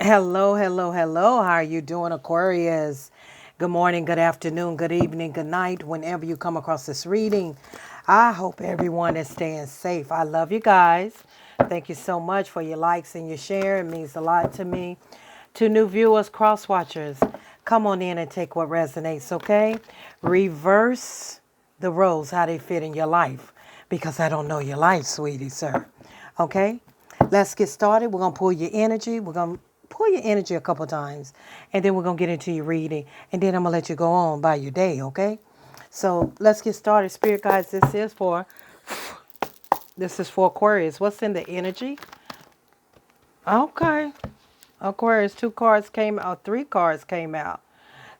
Hello, hello, hello. How are you doing, Aquarius? Good morning, good afternoon, good evening, good night, whenever you come across this reading. I hope everyone is staying safe. I love you guys. Thank you so much for your likes and your share. It means a lot to me. To new viewers, cross watchers, come on in and take what resonates, okay? Reverse the roles, how they fit in your life, because I don't know your life, sweetie, sir. Okay? Let's get started. We're going to pull your energy. We're going to pull your energy a couple times, and then we're going to get into your reading, and then I'm going to let you go on by your day, okay? So let's get started. Spirit guides, this is for Aquarius. What's in the energy? Okay. Aquarius, two cards came out, three cards came out.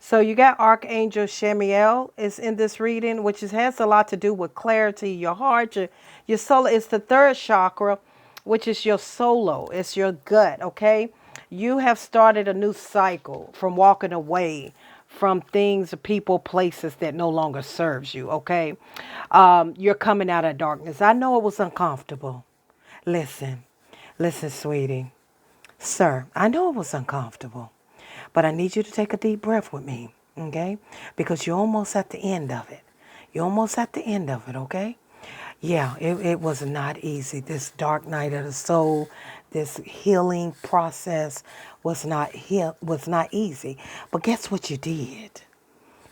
So you got Archangel Shemiel is in this reading, which has a lot to do with clarity, your heart, your soul. It's the third chakra, which is your solo. It's your gut, okay? You have started a new cycle from walking away from things, people, places that no longer serves you, okay? You're coming out of darkness. I know it was uncomfortable. Listen, listen, sweetie. Sir, I know it was uncomfortable, but I need you to take a deep breath with me, okay? Because you're almost at the end of it. You're almost at the end of it, okay? Yeah, it was not easy. This dark night of the soul, this healing process was not easy. But guess what you did?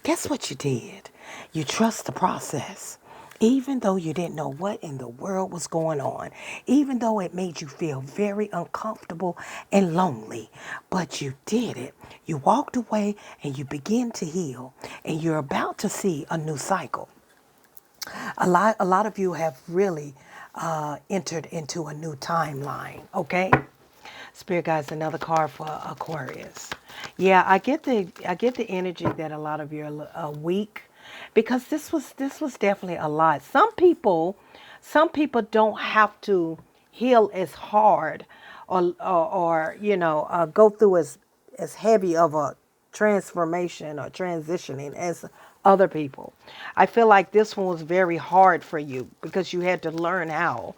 Guess what you did? You trust the process. Even though you didn't know what in the world was going on, even though it made you feel very uncomfortable and lonely, but you did it. You walked away and you began to heal, and you're about to see a new cycle. A lot of you have really entered into a new timeline, okay? Spirit guides, another card for Aquarius. Yeah, I get the energy that a lot of you are weak, because this was definitely a lot. Some people don't have to heal as hard, or go through as heavy of a transformation or transitioning as other people. I feel like this one was very hard for you because you had to learn how.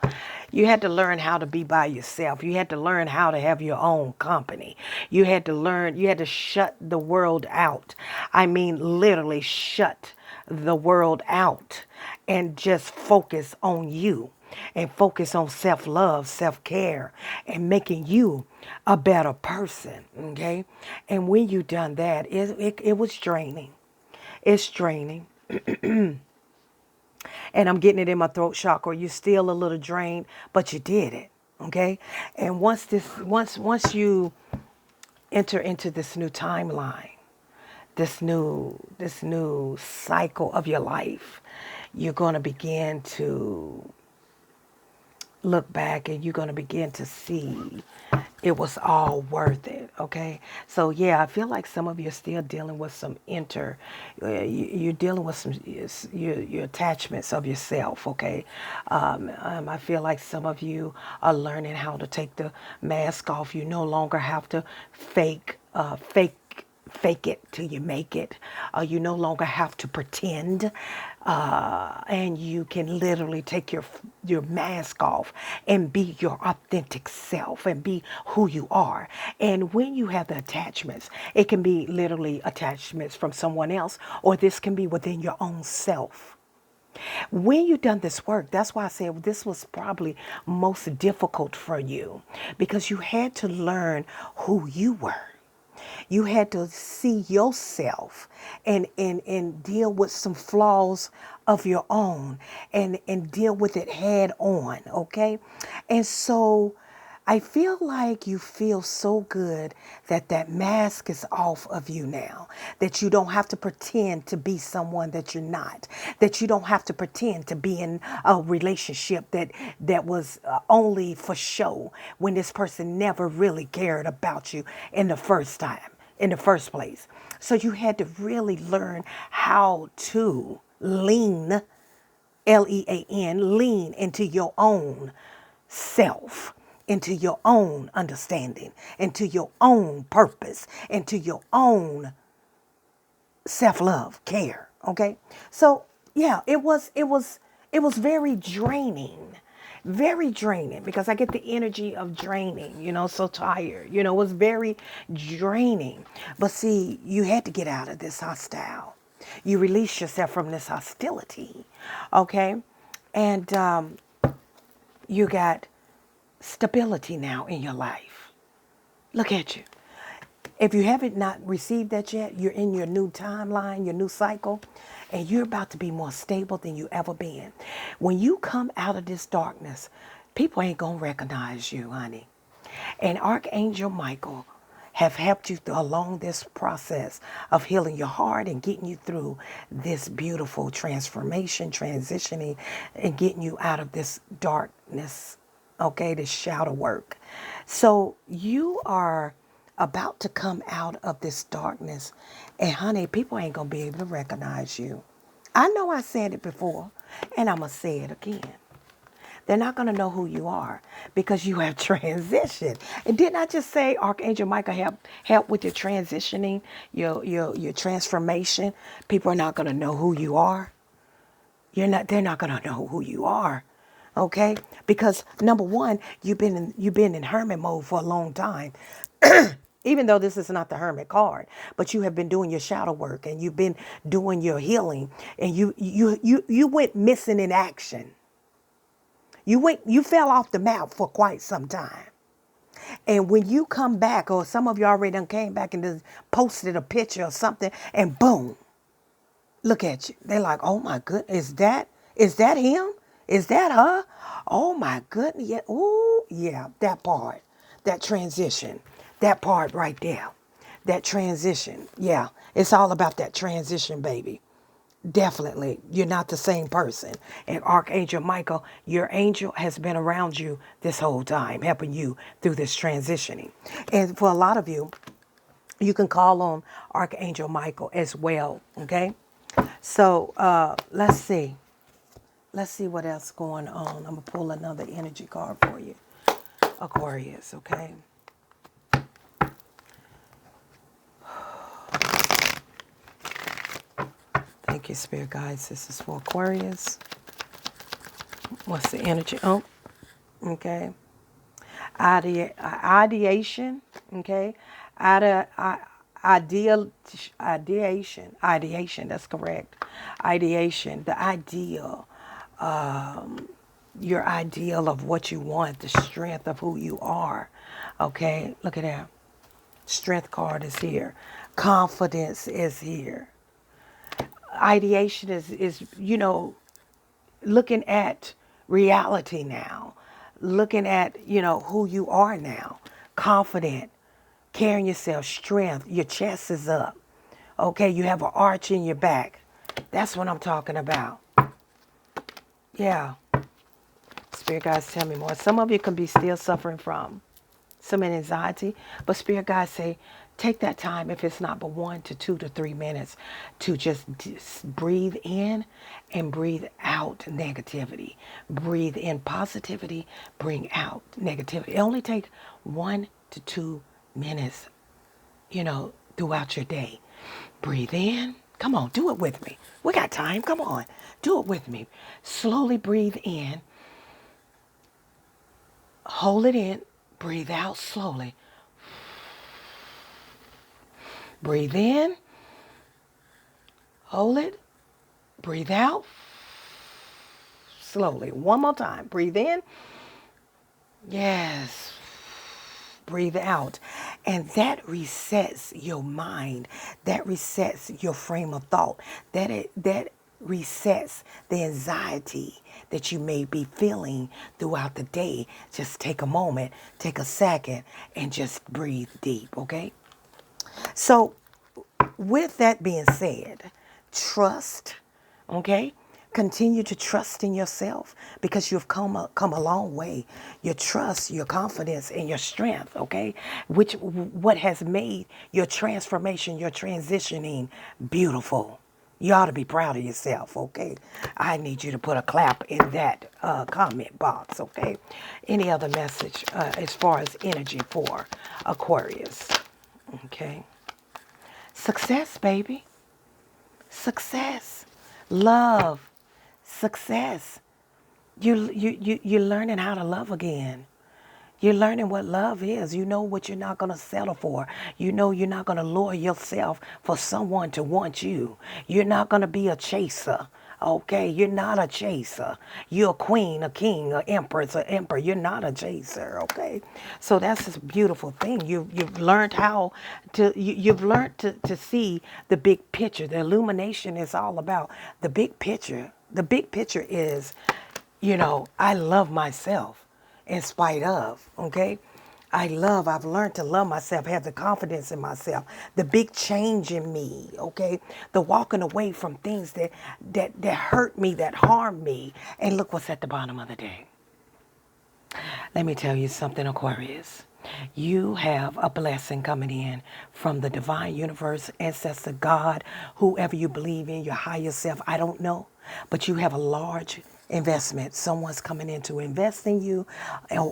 You had to learn how to be by yourself. You had to learn how to have your own company. You had to shut the world out. I mean, literally shut the world out and just focus on you and focus on self-love, self-care, and making you a better person, okay? And when you done that, it was draining. It's draining. And I'm getting it in my throat chakra. You're still a little drained, but you did it, okay? And once you enter into this new timeline, this new cycle of your life, you're going to begin to look back, and you're going to begin to see it was all worth it. Okay, so yeah, I feel like some of you are still dealing with some you're dealing with some your attachments of yourself. Okay, I feel like some of you are learning how to take the mask off. You no longer have to fake it till you make it. You no longer have to pretend, and you can literally take your mask off and be your authentic self and be who you are. And when you have the attachments, it can be literally attachments from someone else, or this can be within your own self. When you've done this work, that's why I said this was probably most difficult for you, because you had to learn who you were. You had to see yourself and deal with some flaws of your own, and deal with it head on, okay? And so I feel like you feel so good that that mask is off of you now, that you don't have to pretend to be someone that you're not, that you don't have to pretend to be in a relationship that was only for show, when this person never really cared about you in the first place. So you had to really learn how to lean, lean into your own self, into your own understanding, into your own purpose, into your own self-love, care. Okay. So yeah, it was very draining. very draining, because I get the energy of draining, so tired. It was very draining. But see, you had to get out of this hostile. You release yourself from this hostility, okay? And you got stability now in your life. Look at you. If you haven't not received that yet, you're in your new timeline, your new cycle, and you're about to be more stable than you ever been. When you come out of this darkness, people ain't gonna recognize you, honey. And Archangel Michael have helped you along this process of healing your heart and getting you through this beautiful transformation, transitioning, and getting you out of this darkness, okay, this shadow work. So you are about to come out of this darkness, and honey, people ain't gonna be able to recognize you. I know I said it before, and I'm gonna say it again. They're not going to know who you are because you have transitioned. And didn't I just say Archangel Michael help with your transitioning, your transformation? People are not going to know who you are. They're not going to know who you are. Okay? Because number one, you've been in hermit mode for a long time. Even though this is not the hermit card, but you have been doing your shadow work, and you've been doing your healing, and you went missing in action. You fell off the map for quite some time. And when you come back, or some of you already done came back and just posted a picture or something, and boom, look at you. They're like, oh my goodness, is that him? Is that her? Oh my goodness. Yeah. Oh, yeah, that part, that transition, that part right there, that transition. Yeah, it's all about that transition, baby. Definitely, you're not the same person. And Archangel Michael, your angel, has been around you this whole time, helping you through this transitioning. And for a lot of you, you can call on Archangel Michael as well, okay? So let's see. Let's see what else going on. I'm going to pull another energy card for you, Aquarius, okay? Thank you, Spirit Guides. This is for Aquarius. What's the energy? Oh, okay. Ideation, okay? Ideation, that's correct. Ideation, the ideal, your ideal of what you want, the strength of who you are, okay? Look at that. Strength card is here. Confidence is here. Ideation is looking at reality now, looking at, who you are now, confident, carrying yourself, strength, your chest is up, okay, you have an arch in your back. That's what I'm talking about. Yeah. Spirit guides tell me more. Some of you can be still suffering from some anxiety, but Spirit guides say, take that time, if it's not but 1 to 2 to 3 minutes, to just breathe in and breathe out negativity. Breathe in positivity, bring out negativity. It only takes 1 to 2 minutes, throughout your day. Breathe in. Come on, do it with me. We got time. Come on, do it with me. Slowly breathe in. Hold it in. Breathe out slowly. Breathe in. Hold it. Breathe out. Slowly. One more time. Breathe in. Yes. Breathe out. And that resets your mind. That resets your frame of thought. That resets the anxiety that you may be feeling throughout the day. Just take a moment, take a second, and just breathe deep, okay? So with that being said, trust, okay? Continue to trust in yourself, because you've come a long way. Your trust, your confidence, and your strength, okay? What has made your transformation, your transitioning beautiful. You ought to be proud of yourself, okay? I need you to put a clap in that comment box, okay? Any other message as far as energy for Aquarius, okay? Success, baby. Success. Love. Success. You're learning how to love again. You're learning what love is. You know what you're not going to settle for. You know you're not going to lure yourself for someone to want you. You're not going to be a chaser. Okay, you're not a chaser. You're a queen, a king, an empress, an emperor. You're not a chaser. Okay, so that's this beautiful thing. You've learned how to you've learned to see the big picture. The illumination is all about the big picture. The big picture is, I love myself in spite of, okay? I've learned to love myself, have the confidence in myself, the big change in me, okay? The walking away from things that hurt me, that harm me. And look what's at the bottom of the day. Let me tell you something, Aquarius. You have a blessing coming in from the divine universe, ancestor, God, whoever you believe in, your higher self. I don't know, but you have a large investment. Someone's coming in to invest in you,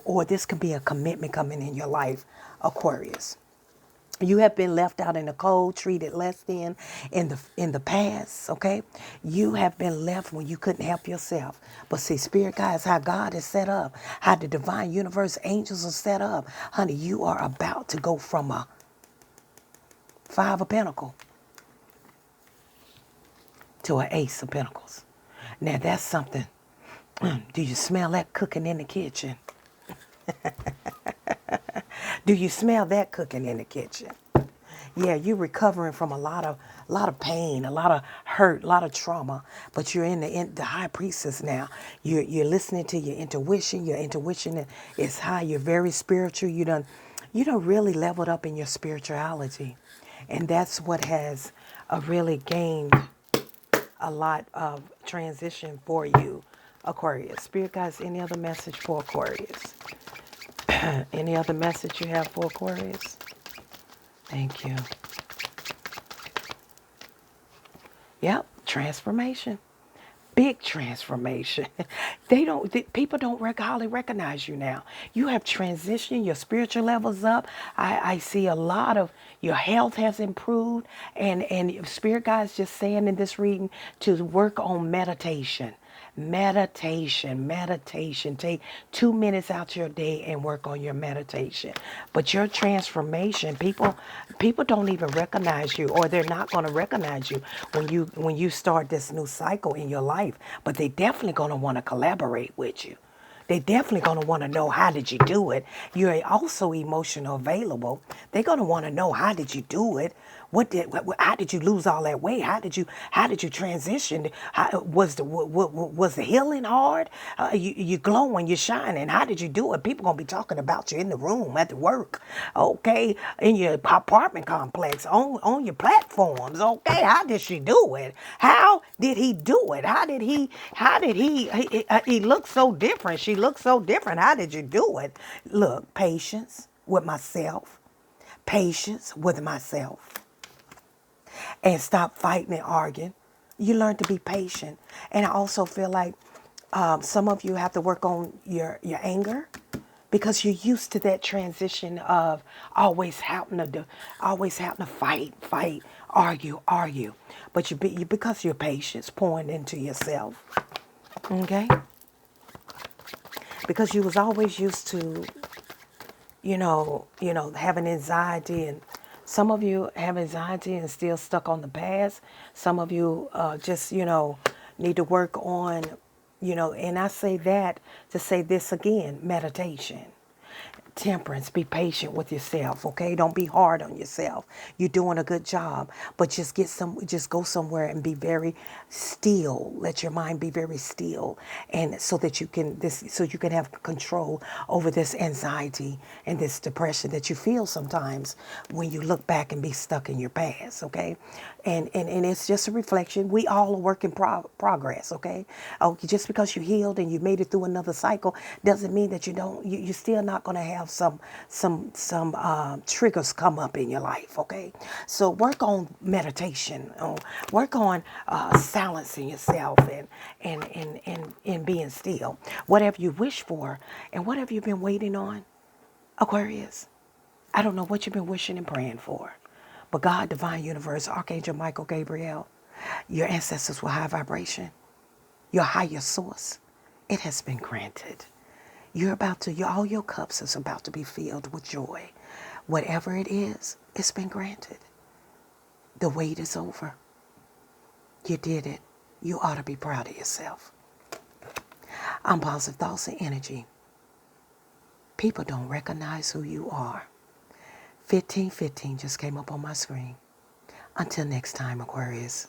or this could be a commitment coming in your life, Aquarius. You have been left out in the cold, treated less than in the past, okay? You have been left when you couldn't help yourself. But see, Spirit guides how God is set up, how the divine universe angels are set up. Honey, you are about to go from a Five of Pentacles to an Ace of Pentacles. Now that's something. Do you smell that cooking in the kitchen? Do you smell that cooking in the kitchen? Yeah, you're recovering from a lot of pain, a lot of hurt, a lot of trauma. But you're in the high priestess now. You're listening to your intuition. Your intuition is high. You're very spiritual. You done really leveled up in your spirituality, and that's what has really gained a lot of transition for you, Aquarius. Spirit guys, any other message for Aquarius? Any other message you have for Aquarius? Thank you. Yep, transformation. Big transformation. People don't hardly recognize you now. You have transitioned, your spiritual levels up. I see a lot of your health has improved, and Spirit guides just saying in this reading to work on meditation. Meditation. Take 2 minutes out your day and work on your meditation. But your transformation, people don't even recognize you, or they're not going to recognize you when you start this new cycle in your life. But they definitely going to want to collaborate with you. They definitely going to want to know, how did you do it? You're also emotional available. They're going to want to know, how did you do it? How did you lose all that weight? How did you transition? Was the healing hard? You glowing, you're shining. How did you do it? People gonna be talking about you in the room, at the work, okay, in your apartment complex, on your platforms, okay. How did she do it? How did he do it? He looked so different. She looked so different. How did you do it? Look, patience with myself. Patience with myself. And stop fighting and arguing. You learn to be patient. And I also feel like some of you have to work on your anger, because you're used to that transition of always having to fight, argue. But because your patience pouring into yourself, okay? Because you was always used to, having anxiety, and some of you have anxiety and still stuck on the past. Some of you just, need to work on, and I say that to say this again, meditation. Temperance, be patient with yourself, okay? Don't be hard on yourself. You're doing a good job, but just go somewhere and be very still. Let your mind be very still, and so you can have control over this anxiety and this depression that you feel sometimes when you look back and be stuck in your past, okay? And it's just a reflection. We all are work in progress, okay? Just because you healed and you made it through another cycle doesn't mean that you're still not going to have some triggers come up in your life, okay? So work on meditation, work on silencing yourself and being still. Whatever you wish for and whatever you've been waiting on, Aquarius, I don't know what you've been wishing and praying for, but God, divine universe, Archangel Michael, Gabriel, your ancestors with high vibration, your higher source, It has been granted. All your cups is about to be filled with joy. Whatever it is, it's been granted. The wait is over. You did it. You ought to be proud of yourself. I'm Positive Thoughts and Energy. People don't recognize who you are. 1515 just came up on my screen. Until next time, Aquarius.